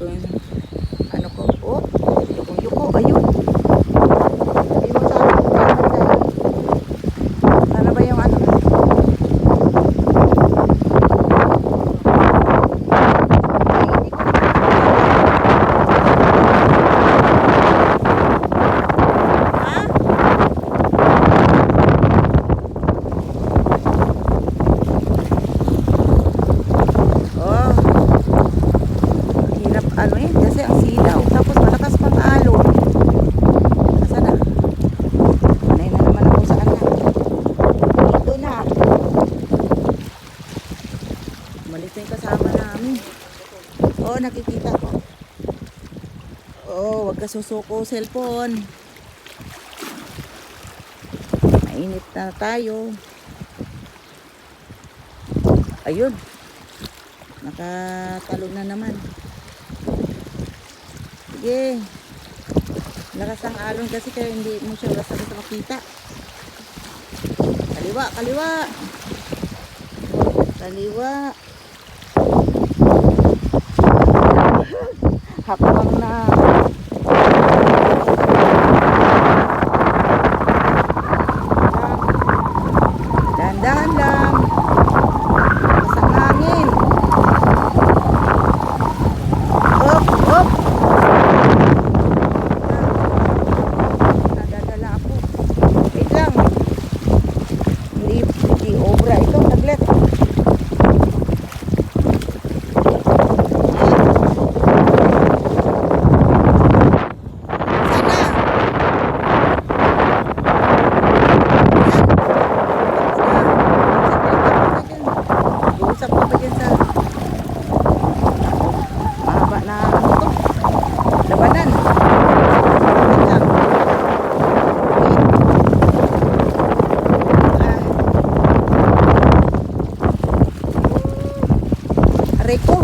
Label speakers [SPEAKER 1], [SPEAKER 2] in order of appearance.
[SPEAKER 1] ko yung ano ko. Oh, yuko, ayun. Ayun sa akin. Sana ba yung ano? Ano eh, kasi ang silaw tapos malakas pang alon. Asa na? Panay na naman ako sa anak. Dito na. Malit yung kasama namin. Oh, nakikita ko. Oh, wag ka susuko cellphone. Mainit na tayo. Ayun. Nakatalon na naman. Sige. Lakas ang alon kasi kaya hindi mo siya basta-basta makita. Kaliwa, kaliwa. Kaliwa. Hakbang na. Dahan-dahan lang. Lakas ang hangin. Hop, hop. Hindi obra ito, taglet. Usap pa ba dyan sa mahaba na ano to? Labanan. Aray ko.